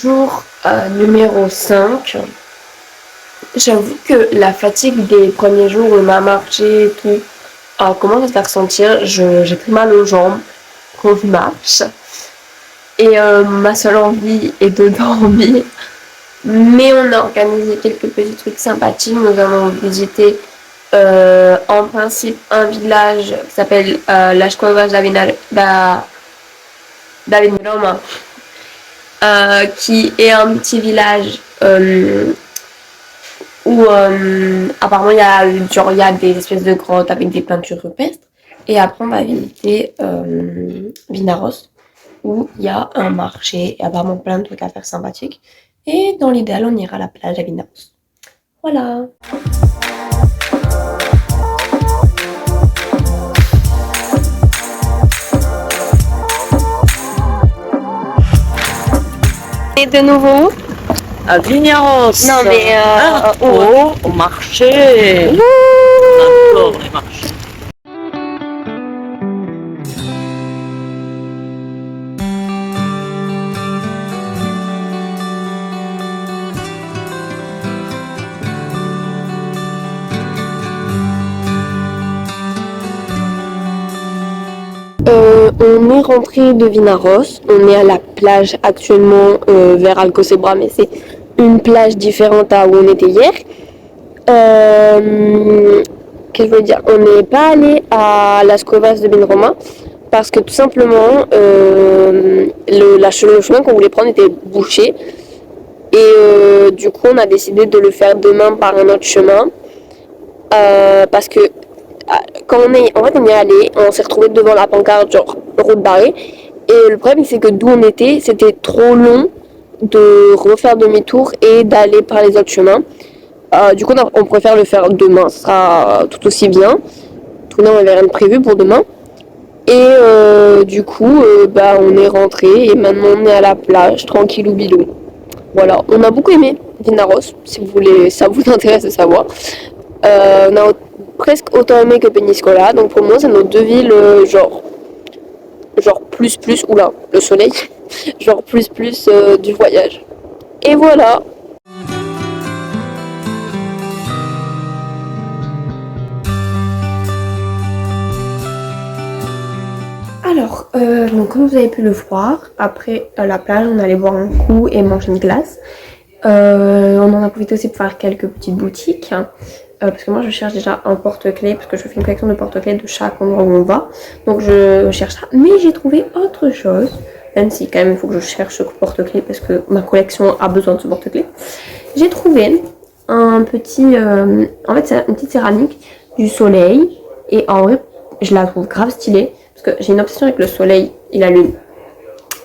Jour numéro 5. J'avoue que la fatigue des premiers jours où on a marché et tout commence à se faire sentir. J'ai très mal aux jambes quand je marche. Et ma seule envie est de dormir. Mais on a organisé quelques petits trucs sympathiques. Nous allons visiter en principe un village qui s'appelle Las Cuevas da Vinroma. Qui est un petit village où apparemment il y a des espèces de grottes avec des peintures rupestres. Et après on va visiter Vinaros où il y a un marché et apparemment plein de trucs à faire sympathiques. Et dans l'idéal on ira à la plage à Vinaros. Voilà. Et de nouveau à Vignaros. Non mais au marché. On adore les marchés. On est rentré de Vinaros, on est à la plage actuellement vers Alcocebra, mais c'est une plage différente à où on était hier. Qu'est-ce que je veux dire? On n'est pas allé à Las Cuevas de Vinroma parce que tout simplement le chemin qu'on voulait prendre était bouché et du coup on a décidé de le faire demain par un autre chemin parce que quand on est allé, on s'est retrouvé devant la pancarte genre route barrée. Et le problème c'est que d'où on était, c'était trop long de refaire demi-tour et d'aller par les autres chemins. Du coup, on préfère le faire demain, ce sera tout aussi bien. Tout on avait rien de prévu pour demain. Et du coup, on est rentré et maintenant on est à la plage, tranquillou bilou. Voilà, on a beaucoup aimé Vinaros, si vous voulez, ça vous intéresse de savoir. On a presque autant aimé que Peñíscola, donc pour moi c'est nos deux villes genre plus oula le soleil genre plus du voyage. Et voilà. Alors, donc comme vous avez pu le voir, après la plage, on allait boire un coup et manger une glace. On en a profité aussi pour faire quelques petites boutiques. Parce que moi je cherche déjà un porte-clés, parce que je fais une collection de porte-clés de chaque endroit où on va. Donc je cherche ça. Mais j'ai trouvé autre chose. Même si quand même il faut que je cherche ce porte-clés parce que ma collection a besoin de ce porte-clés. J'ai trouvé un petit... en fait c'est une petite céramique du soleil. Et en vrai je la trouve grave stylée. Parce que j'ai une obsession avec le soleil et la lune.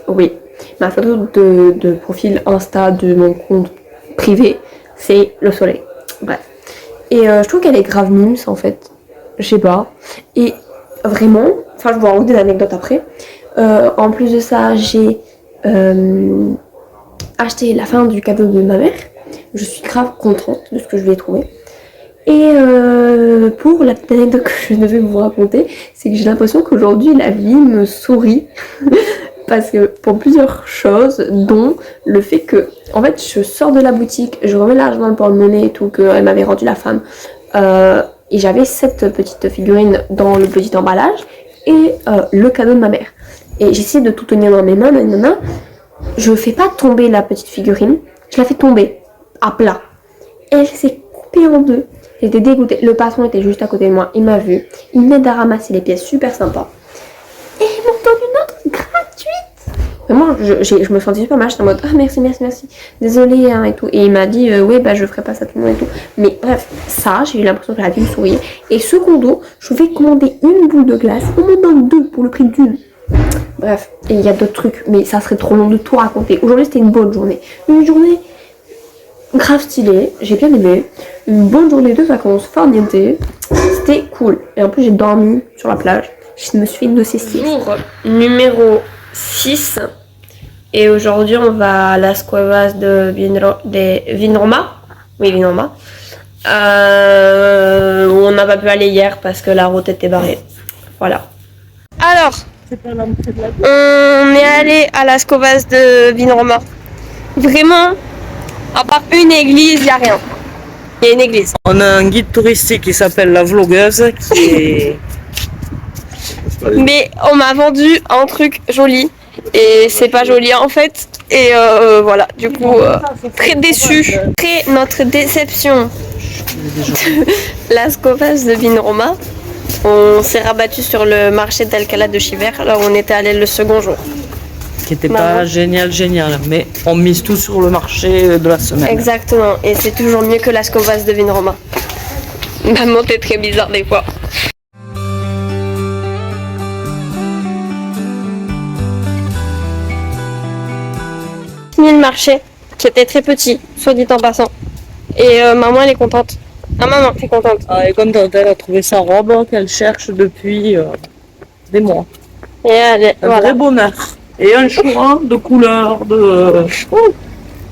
Oui, ma photo de profil Insta de mon compte privé, c'est le soleil. Bref. Et je trouve qu'elle est grave mimes en fait. Je sais pas. Et vraiment, enfin je vous raconter des anecdotes après. En plus de ça, j'ai acheté la fin du cadeau de ma mère. Je suis grave contente de ce que je lui ai trouvé. Et pour la petite anecdote que je devais vous raconter, c'est que j'ai l'impression qu'aujourd'hui la vie me sourit. Parce que pour plusieurs choses, dont le fait que, en fait, je sors de la boutique, je remets l'argent dans le porte-monnaie et tout, qu'elle m'avait rendu la femme. Et j'avais cette petite figurine dans le petit emballage et le cadeau de ma mère. Et j'essaie de tout tenir dans mes mains, nanana. Je fais pas tomber la petite figurine, je la fais tomber à plat. Elle s'est coupée en deux. J'étais dégoûtée. Le patron était juste à côté de moi, il m'a vu. Il m'aide à ramasser les pièces, super sympa. Et il m'en donne une autre gratuite. Vraiment, je me sentais super mal, j'étais en mode merci, désolée hein, et tout. Et il m'a dit ouais je ferai pas ça tout le monde et tout. Mais bref, ça, j'ai eu l'impression qu'elle a dû me sourire. Et secondo, je vais commander une boule de glace, on me donne deux pour le prix d'une. Bref, et il y a d'autres trucs, mais ça serait trop long de tout raconter. Aujourd'hui c'était une bonne journée. Une journée grave stylée, j'ai bien aimé. Une bonne journée de vacances, farniente. C'était cool. Et en plus j'ai dormi sur la plage. Je me suis fait une de ces siestes. Jour numéro 6. Et aujourd'hui on va à Las Cuevas de Vinroma. Oui, Vinroma. Où on n'a pas pu aller hier parce que la route était barrée. Voilà. Alors, on est allé à Las Cuevas de Vinroma. Vraiment, à part une église, il n'y a rien. Il y a une église. On a un guide touristique qui s'appelle La Vlogueuse qui est... Mais on m'a vendu un truc joli et c'est pas joli en fait. Et voilà, du coup, très déçu. Après notre déception de Las Covas de Vinroma, on s'est rabattu sur le marché d'Alcalá de Chiver, là où on était allé le second jour. qui était pas génial, mais on mise tout sur le marché de la semaine. Exactement, et c'est toujours mieux que Las Covas de Vinroma. Maman, t'es très bizarre des fois. Fini le marché, qui était très petit, soit dit en passant. Et maman, elle est contente. Ah maman, t'es contente. Ah, elle est contente, elle a trouvé sa robe qu'elle cherche depuis des mois. Et elle, Un vrai bonheur. Et un choix de couleur, de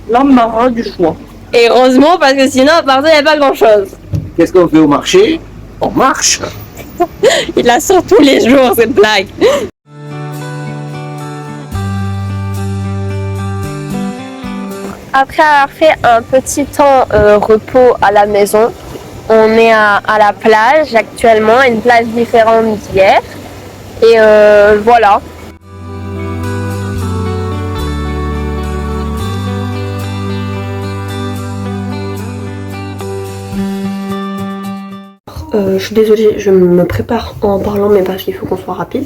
l'embarras du choix. Et heureusement, parce que sinon, à part ça, il n'y a pas grand chose. Qu'est-ce qu'on fait au marché? On marche. Il la sort tous les jours, cette blague. Après avoir fait un petit temps repos à la maison, on est à la plage actuellement, une plage différente d'hier. Et voilà. Je suis désolée, je me prépare en parlant, mais parce qu'il faut qu'on soit rapide.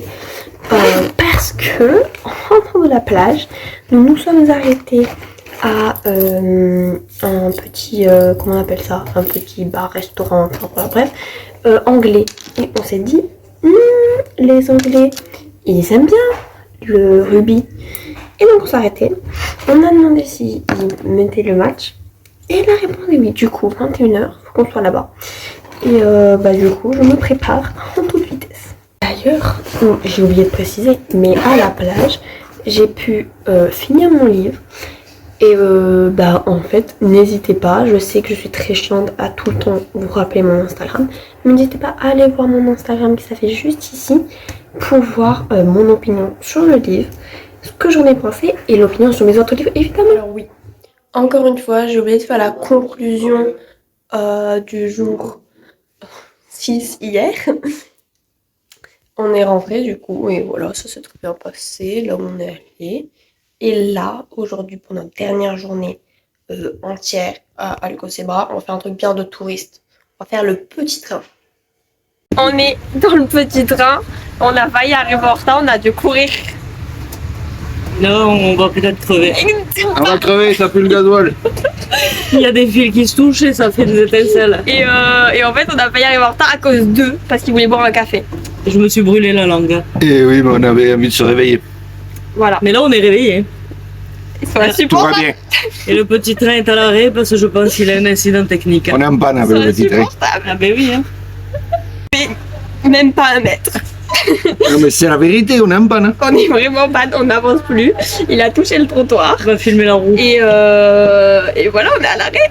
Parce que, en rentrant de la plage, nous nous sommes arrêtés à un petit, comment on appelle ça, un petit bar-restaurant, enfin voilà, bref, anglais. Et on s'est dit, les Anglais, ils aiment bien le rugby. Et donc on s'est arrêté. On a demandé s'ils mettaient le match. Et il a répondu oui. Du coup, 21h, faut qu'on soit là-bas. Et du coup, je me prépare en toute vitesse. D'ailleurs, j'ai oublié de préciser, mais à la plage, j'ai pu finir mon livre. Et en fait, n'hésitez pas, je sais que je suis très chiante à tout le temps vous rappeler mon Instagram. Mais n'hésitez pas à aller voir mon Instagram qui s'affiche juste ici pour voir mon opinion sur le livre, ce que j'en ai pensé et l'opinion sur mes autres livres évidemment. Alors oui, encore une fois, j'ai oublié de faire la conclusion du jour 6 hier. On est rentré du coup et voilà, ça s'est très bien passé, là où on est allé. Et là, aujourd'hui, pour notre dernière journée entière à Alcocebra, on va faire un truc bien de touriste. On va faire le petit train. On est dans le petit train, on a failli arriver en retard, on a dû courir. Là, on va peut-être crever. On va crever, ça pue le gasoil. Il y a des fils qui se touchent et ça fait des étincelles. Et en fait, on a failli arriver en retard à cause d'eux, parce qu'ils voulaient boire un café. Je me suis brûlé la langue. Et oui, mais on avait envie de se réveiller. Voilà. Mais là, on est réveillés. Tout va bien. Et le petit train est à l'arrêt parce que je pense qu'il a un incident technique. On est en panne avec le petit train. Ah ben oui, hein. Même pas un mètre. Non, mais c'est la vérité, on est en panne. On est vraiment pas, on n'avance plus. Il a touché le trottoir. On va filmer la roue. Et voilà, on est à l'arrêt.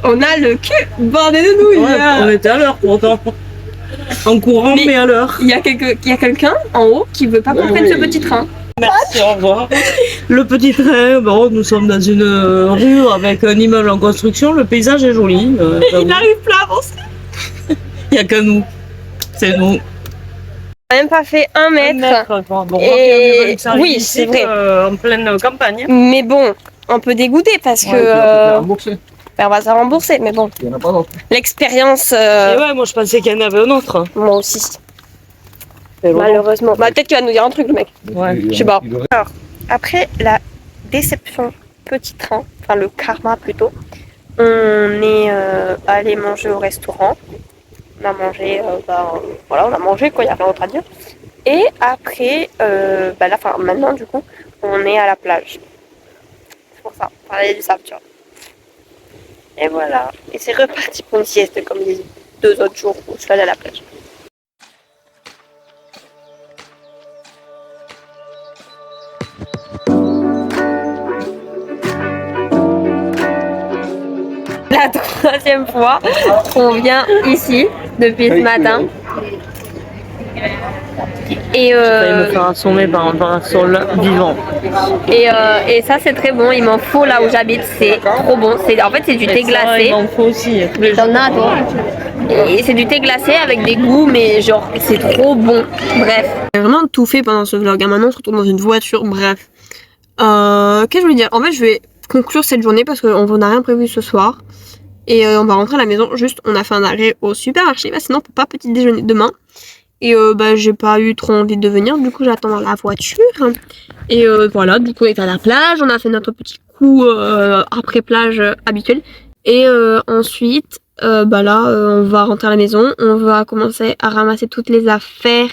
On a le cul bordé de nouilles. Ouais, on était à l'heure pourtant. En courant, mais à l'heure. Il y a quelqu'un en haut qui veut pas qu'on prenne ce petit train. Merci, au revoir. Le petit train, bon, nous sommes dans une rue avec un immeuble en construction. Le paysage est joli. Il n'arrive plus à avancer. Il n'y a que nous. C'est nous. On n'a même pas fait un mètre. Bon, Et oui, c'est vrai. En pleine campagne. Mais bon, un peu dégoûté parce que on va se rembourser. Mais bon, Il n'y en a pas d'autre. l'expérience. Et ouais, moi je pensais qu'il y en avait un autre. Moi aussi. Malheureusement. Bah, peut-être qu'il va nous dire un truc, le mec. Ouais. Je sais pas. Alors, après la déception petit train, enfin le karma plutôt, on est allé manger au restaurant. On a mangé, voilà, on a mangé quoi, il n'y a rien d'autre à dire. Et après, maintenant du coup, on est à la plage. C'est pour ça, on parlait du sable, tu vois. Et voilà. Et c'est reparti pour une sieste comme les 2 autres jours où je suis allée à la plage. La 3e fois qu'on vient ici depuis ce matin. Et, J'ai failli me faire assommer par un parasol vivant. et ça c'est très bon, il m'en faut là où j'habite, c'est trop bon. En fait c'est du thé glacé. Il m'en faut aussi tous les jours. T'en as toi. Et c'est du thé glacé avec des goûts, mais genre c'est trop bon. Bref. J'ai vraiment tout fait pendant ce vlog. Maintenant on se retrouve dans une voiture, bref. Qu'est-ce que je voulais dire? En fait je vais conclure cette journée parce qu'on n'a rien prévu ce soir. Et on va rentrer à la maison. Juste on a fait un arrêt au supermarché, bah, sinon on peut pas petit déjeuner demain. Et bah j'ai pas eu trop envie de venir, du coup j'attends dans la voiture. Et voilà, du coup on est à la plage, on a fait notre petit coup après plage habituel. Et ensuite, bah là on va rentrer à la maison, on va commencer à ramasser toutes les affaires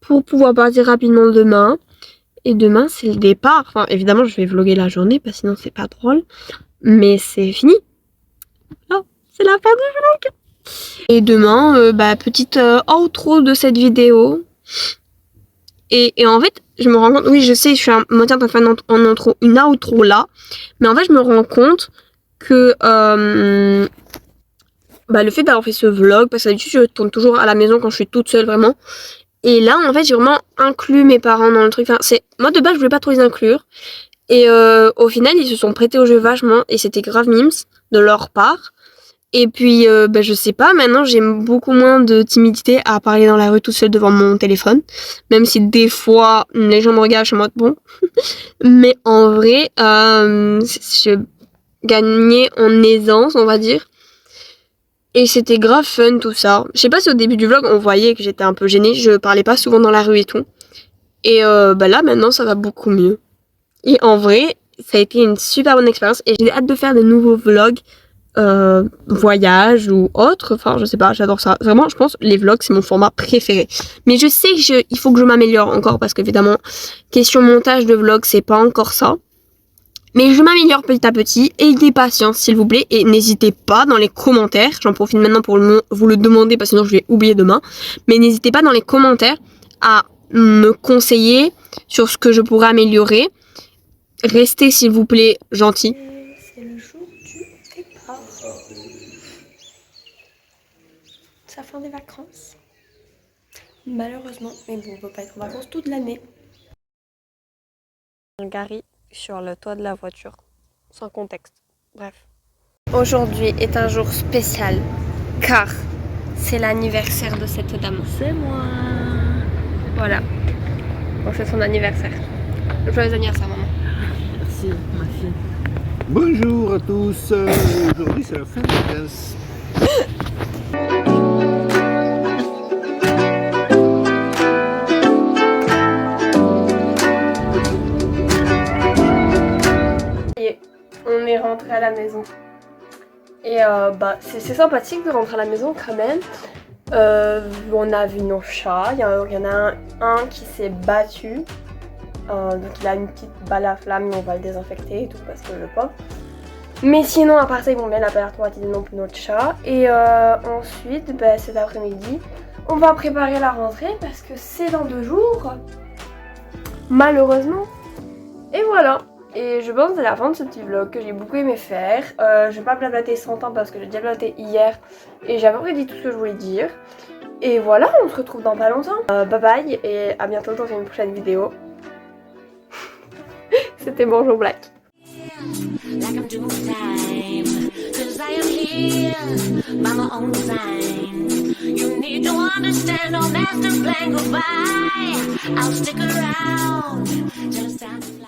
pour pouvoir partir rapidement demain. Et demain c'est le départ, enfin évidemment je vais vlogger la journée parce que sinon c'est pas drôle. Mais c'est fini. Là, c'est la fin du vlog. Et demain, bah, petite outro de cette vidéo. Et en fait, je me rends compte, oui, je sais, je suis en train de faire une outro là. Mais en fait, je me rends compte que bah, le fait d'avoir fait ce vlog, parce que d'habitude, je tourne toujours à la maison quand je suis toute seule, vraiment. Et là, en fait, j'ai vraiment inclus mes parents dans le truc. Enfin, moi, de base, je voulais pas trop les inclure. Et au final, ils se sont prêtés au jeu vachement. Et c'était grave mimes de leur part. Et puis, bah, je sais pas, maintenant j'ai beaucoup moins de timidité à parler dans la rue toute seule devant mon téléphone. Même si des fois, les gens me regardent, je suis en mode bon. Mais en vrai, je gagnais en aisance, on va dire. Et c'était grave fun tout ça. Je sais pas si au début du vlog, on voyait que j'étais un peu gênée. Je parlais pas souvent dans la rue et tout. Et bah là, maintenant, ça va beaucoup mieux. Et en vrai, ça a été une super bonne expérience. Et j'ai hâte de faire de nouveaux vlogs. Voyage ou autre, enfin je sais pas, j'adore ça. Vraiment, je pense les vlogs c'est mon format préféré. Mais je sais que il faut que je m'améliore encore parce qu'évidemment, question montage de vlog, c'est pas encore ça. Mais je m'améliore petit à petit. Ayez patience s'il vous plaît et n'hésitez pas dans les commentaires. J'en profite maintenant pour vous le demander parce que sinon je vais oublier demain. Mais n'hésitez pas dans les commentaires à me conseiller sur ce que je pourrais améliorer. Restez s'il vous plaît gentils. C'est le jour du départ. C'est la fin des vacances. Malheureusement, mais bon, on peut pas être en vacances toute l'année. Gary sur le toit de la voiture, sans contexte. Bref. Aujourd'hui est un jour spécial, car c'est l'anniversaire de cette dame. C'est moi. Voilà. Bon, c'est son anniversaire. Joyeux anniversaire, maman. Merci, ma fille. Bonjour à tous. Aujourd'hui c'est la fin des vacances. On est rentré à la maison. Et bah c'est sympathique de rentrer à la maison quand même. On a vu nos chats. Il y en a un qui s'est battu. Donc il a une petite balle à flamme, mais on va le désinfecter et tout parce que le pauvre. Mais sinon à part ça ils vont bien, la pas traumatisé non plus notre chat. Et ensuite bah, cet après-midi on va préparer la rentrée parce que c'est dans 2 jours. Malheureusement. Et voilà. Et je pense que c'est la fin de ce petit vlog que j'ai beaucoup aimé faire. Je vais pas blablater 100 ans parce que j'ai déjà blablaté hier. Et j'ai à peu près dit tout ce que je voulais dire. Et voilà, on se retrouve dans pas longtemps. Bye bye et à bientôt dans une prochaine vidéo. C'était Bonjour Black. Like I'm doing time, 'cause I am here by my own design. You need to understand, don't have to plan goodbye. I'll stick around till it's time to fly.